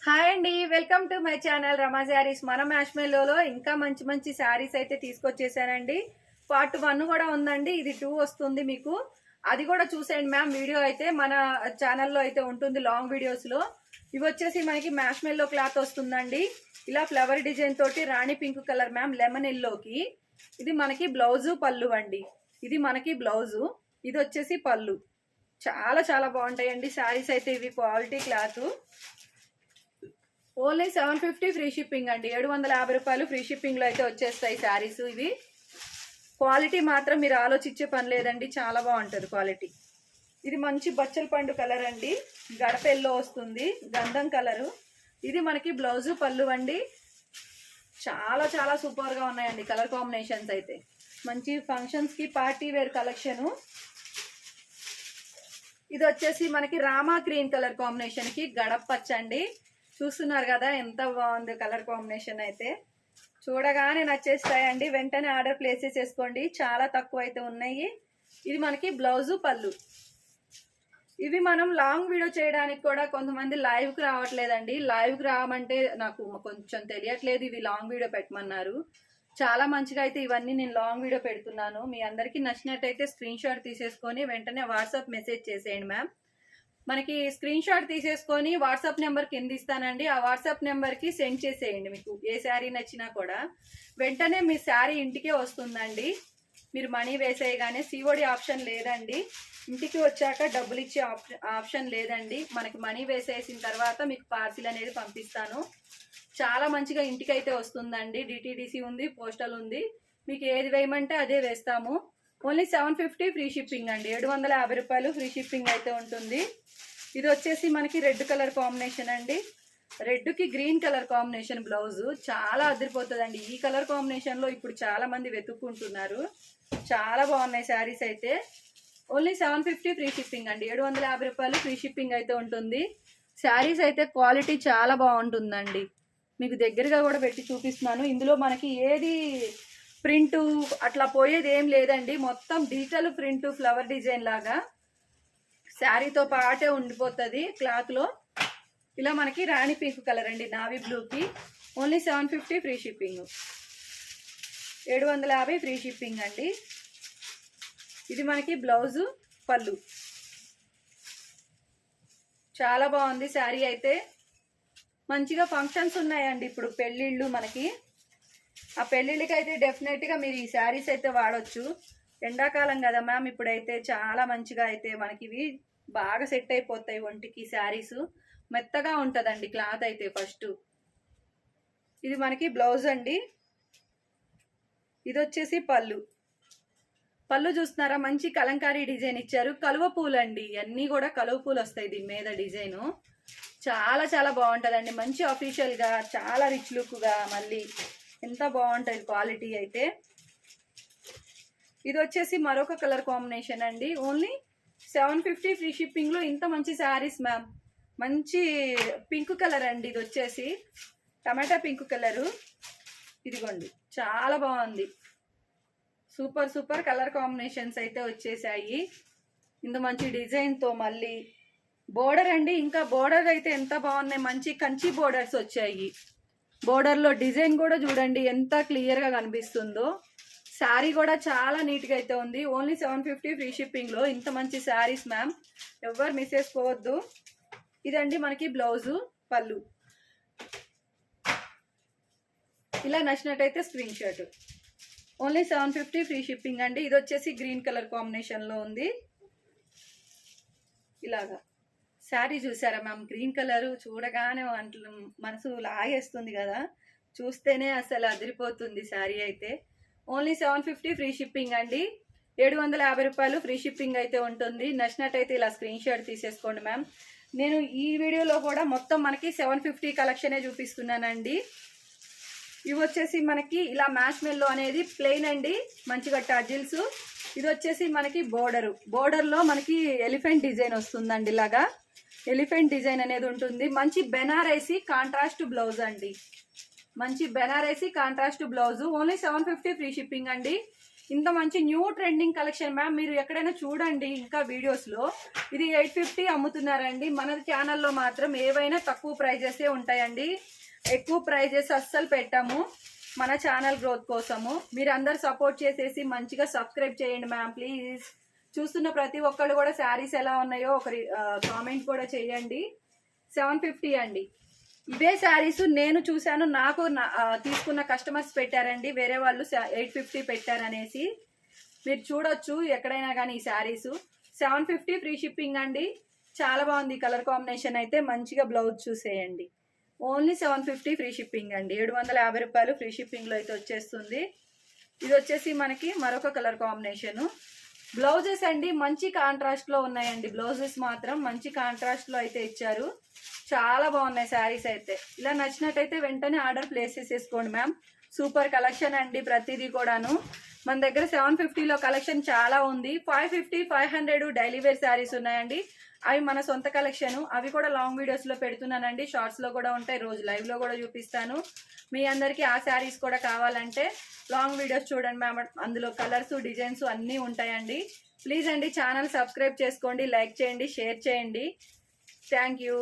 Hi అండి, welcome to my channel రమా శారీస్. మన మ్యాష్మెల్లోలో ఇంకా మంచి మంచి శారీస్ అయితే తీసుకొచ్చేసానండి. పార్ట్ 1 కూడా ఉందండి, ఇది 2 వస్తుంది మీకు. అది కూడా చూసేయండి మ్యామ్. వీడియో అయితే మన ఛానల్లో అయితే ఉంటుంది లాంగ్ వీడియోస్లో. ఇవి వచ్చేసి మనకి మ్యాష్మెల్లో క్లాత్ వస్తుందండి. ఇలా ఫ్లవర్ డిజైన్ తోటి రాణి పింక్ కలర్ మ్యామ్, లెమన్ ఎల్లోకి. ఇది మనకి బ్లౌజు పళ్ళు అండి. ఇది మనకి బ్లౌజు, ఇది వచ్చేసి పళ్ళు. చాలా చాలా బాగుంటాయండి శారీస్ అయితే. ఇవి quality cloth. Only 750 free shipping అండి. 750 రూపాయలు ఫ్రీ షిప్పింగ్ లో అయితే వచ్చేస్తాయి శారీస్. ఇవి క్వాలిటీ మాత్రం మీరు ఆలోచించే పని లేదండి, చాలా బాగుంటుంది క్వాలిటీ. ఇది మంచి బచ్చల పండు కలర్ అండి, గడప ఎల్లో వస్తుంది, గంధం కలరు. ఇది మనకి బ్లౌజు పళ్ళు అండి. చాలా చాలా సూపర్ గా ఉన్నాయండి కలర్ కాంబినేషన్స్ అయితే. మంచి ఫంక్షన్స్ కి పార్టీ వేర్ కలెక్షను. ఇది వచ్చేసి మనకి రామా గ్రీన్ కలర్ కాంబినేషన్ కి గడప పచ్చ అండి. చూస్తున్నారు కదా ఎంత బాగుంది కలర్ కాంబినేషన్ అయితే. చూడగానే నచ్చేస్తాయండి, వెంటనే ఆర్డర్ ప్లేస్ చేసేసుకోండి, చాలా తక్కువ అయితే ఉన్నాయి. ఇది మనకి బ్లౌజు పళ్ళు. ఇవి మనం లాంగ్ వీడియో చేయడానికి కూడా కొంతమంది లైవ్కి రావట్లేదండి. లైవ్కి రావమంటే నాకు కొంచెం తెలియట్లేదు, ఇవి లాంగ్ వీడియో పెట్టమన్నారు. చాలా మంచిగా అయితే ఇవన్నీ నేను లాంగ్ వీడియో పెడుతున్నాను. మీ అందరికీ నచ్చినట్టయితే స్క్రీన్ షాట్ తీసేసుకొని వెంటనే వాట్సాప్ మెసేజ్ చేసేయండి మ్యామ్. మనకి స్క్రీన్ షాట్ తీసేసుకొని వాట్సాప్ నెంబర్ కింద ఇస్తానండి. ఆ వాట్సాప్ నెంబర్కి సెండ్ చేసేయండి. మీకు ఏ శారీ నచ్చినా కూడా వెంటనే మీ శారీ ఇంటికే వస్తుందండి. మీరు మనీ వేసేయగానే సిఓడి ఆప్షన్ లేదండి. ఇంటికి వచ్చాక డబ్బులు ఇచ్చే ఆప్షన్ లేదండి. మనకి మనీ వేసేసిన తర్వాత మీకు పార్సిల్ అనేది పంపిస్తాను. చాలా మంచిగా ఇంటికి అయితే వస్తుందండి. డిటిడిసి ఉంది, పోస్టల్ ఉంది. మీకు ఏది వేయమంటే అదే వేస్తాము. ఓన్లీ 750 ఫ్రీ షిప్పింగ్ అండి. 750 రూపాయలు ఫ్రీ షిప్పింగ్ అయితే ఉంటుంది. ఇది వచ్చేసి మనకి రెడ్ కలర్ కాంబినేషన్ అండి. రెడ్ కి గ్రీన్ కలర్ కాంబినేషన్ బ్లౌజు చాలా అదిరిపోతుందండి. ఈ కలర్ కాంబినేషన్ లో ఇప్పుడు చాలా మంది వెతుక్కుంటున్నారు. చాలా బాగున్నాయి శారీస్ అయితే. ఓన్లీ 750 ఫ్రీ షిప్పింగ్ అండి. 750 రూపాయలు ఫ్రీ షిప్పింగ్ అయితే ఉంటుంది. శారీస్ అయితే క్వాలిటీ చాలా బాగుంటుందండి. మీకు దగ్గరగా కూడా పెట్టి చూపిస్తున్నాను. ఇందులో మనకి ఏది ప్రింట్ అట్లా పోయేది ఏం లేదండి. మొత్తం డిజిటల్ ప్రింట్ ఫ్లవర్ డిజైన్ లాగా శారీతో పాటే ఉండిపోతుంది క్లాత్ లో. ఇలా మనకి రాణి పింక్ కలర్ అండి, నావీ బ్లూకి. Only 750 free shipping. 750 free shipping అండి. ఇది మనకి బ్లౌజు పళ్ళు. చాలా బాగుంది శారీ అయితే. మంచిగా ఫంక్షన్స్ ఉన్నాయండి ఇప్పుడు, పెళ్ళిళ్ళు మనకి. ఆ పెళ్ళిళ్ళకి అయితే డెఫినెట్గా మీరు ఈ శారీస్ అయితే వాడచ్చు. ఎండాకాలం కదా మ్యామ్, ఇప్పుడైతే చాలా మంచిగా అయితే మనకి ఇవి బాగా సెట్ అయిపోతాయి ఒంటికి. శారీస్ మెత్తగా ఉంటుందండి క్లాత్ అయితే. ఫస్ట్ ఇది మనకి బ్లౌజ్ అండి. ఇది వచ్చేసి పళ్ళు. పళ్ళు చూస్తున్నారా, మంచి కలంకారీ డిజైన్ ఇచ్చారు. కలువ పూలు అండి, అన్నీ కూడా కలువ పూలు వస్తాయి దీని మీద డిజైను. చాలా చాలా బాగుంటుందండి. మంచి అఫీషియల్గా, చాలా రిచ్ లుక్గా, మళ్ళీ ఎంత బాగుంటుంది క్వాలిటీ అయితే. ఇది వచ్చేసి మరొక కలర్ కాంబినేషన్ అండి. ఓన్లీ 750 ఫ్రీ షిప్పింగ్లో ఇంత మంచి శారీస్ మ్యామ్. మంచి పింక్ కలర్ అండి. ఇది వచ్చేసి టమాటా పింక్ కలరు. ఇదిగోండి, చాలా బాగుంది. సూపర్ సూపర్ కలర్ కాంబినేషన్స్ అయితే వచ్చేసాయి. ఇంత మంచి డిజైన్తో మళ్ళీ బోర్డర్ అండి. ఇంకా బోర్డర్ అయితే ఎంత బాగున్నాయి, మంచి కంచి బోర్డర్స్ వచ్చాయి. బోర్డర్లో డిజైన్ కూడా చూడండి ఎంత క్లియర్గా కనిపిస్తుందో. శారీ కూడా చాలా నీట్గా అయితే ఉంది. ఓన్లీ 750 ఫ్రీ షిప్పింగ్లో ఇంత మంచి శారీస్ మ్యామ్, ఎవరు మిస్ చేసుకోవద్దు. ఇదండి మనకి బ్లౌజు పళ్ళు. ఇలా నచ్చినట్టయితే screen shot. Only 750 free shipping అండి. ఇది వచ్చేసి గ్రీన్ కలర్ కాంబినేషన్లో ఉంది. ఇలాగా శారీ చూసారా మ్యామ్, గ్రీన్ కలర్ చూడగానే మనసు లాగేస్తుంది కదా, చూస్తేనే అసలు అదిరిపోతుంది శారీ అయితే. ఓన్లీ 750 ఫ్రీ షిప్పింగ్ అండి. 750 రూపాయలు ఫ్రీ షిప్పింగ్ అయితే ఉంటుంది. నచ్చినట్టయితే ఇలా స్క్రీన్ షాట్ తీసేసుకోండి మ్యామ్. నేను ఈ వీడియోలో కూడా మొత్తం మనకి 750 కలెక్షనే చూపిస్తున్నానండి. ఇవి వచ్చేసి మనకి ఇలా మ్యాష్మెల్లో అనేది ప్లెయిన్ అండి, మంచిగా టజిల్స్. ఇది వచ్చేసి మనకి బోర్డర్లో మనకి ఎలిఫెంట్ డిజైన్ వస్తుందండి. ఇలాగా ఎలిఫెంట్ డిజైన్ అనేది ఉంటుంది. మంచి బెనారసీ కాంట్రాస్ట్ బ్లౌజ్ అండి. మంచి Banarasi contrast blouse. Only 750 free shipping అండి. ఇంత మంచి న్యూ ట్రెండింగ్ కలెక్షన్ మ్యామ్. మీరు ఎక్కడైనా చూడండి ఇంకా వీడియోస్లో, ఇది 850 అమ్ముతున్నారండి. మన ఛానల్లో మాత్రం ఏవైనా తక్కువ ప్రైజెసే ఉంటాయండి. ఎక్కువ ప్రైజెస్ అస్సలు పెట్టాము మన ఛానల్ గ్రోత్ కోసము. మీరు అందరు సపోర్ట్ చేసేసి మంచిగా సబ్స్క్రైబ్ చేయండి మ్యామ్ ప్లీజ్. చూస్తున్న ప్రతి ఒక్కళ్ళు కూడా శారీస్ ఎలా ఉన్నాయో ఒకరి కామెంట్ కూడా చేయండి. 750 అండి. ఇవే శారీస్ నేను చూశాను, నాకు తీసుకున్న కస్టమర్స్ పెట్టారండి, వేరే వాళ్ళు 850 పెట్టారనేసి. మీరు చూడొచ్చు ఎక్కడైనా కానీ ఈ శారీస్. 750 ఫ్రీ షిప్పింగ్ అండి. చాలా బాగుంది కలర్ కాంబినేషన్ అయితే. మంచిగా బ్లౌజ్ చూసేయండి. ఓన్లీ 750 ఫ్రీ షిప్పింగ్ అండి. 750 రూపాయలు ఫ్రీ షిప్పింగ్లో అయితే వచ్చేస్తుంది. ఇది వచ్చేసి మనకి మరొక కలర్ కాంబినేషను. బ్లౌజెస్ అండి మంచి కాంట్రాస్ట్లో ఉన్నాయండి. బ్లౌజెస్ మాత్రం మంచి కాంట్రాస్ట్లో అయితే ఇచ్చారు. చాలా బాగున్నాయి శారీస్ అయితే. ఇలా నచ్చినట్టయితే వెంటనే ఆర్డర్ ప్లేస్ చేసేసుకోండి మ్యామ్. సూపర్ కలెక్షన్ అండి ప్రతిదీ కూడాను. మన దగ్గర 750లో కలెక్షన్ చాలా ఉంది. 550, 500 డైలీ వేర్ శారీస్ ఉన్నాయండి. అవి మన సొంత కలెక్షన్. అవి కూడా లాంగ్ వీడియోస్లో పెడుతున్నానండి. షార్ట్స్లో కూడా ఉంటాయి, రోజు లైవ్లో కూడా చూపిస్తాను. మీ అందరికీ ఆ శారీస్ కూడా కావాలంటే లాంగ్ వీడియోస్ చూడండి మ్యామ్. అందులో కలర్స్, డిజైన్స్ అన్నీ ఉంటాయండి. ప్లీజ్ అండి ఛానల్ సబ్స్క్రైబ్ చేసుకోండి, లైక్ చేయండి, షేర్ చేయండి. Thank you.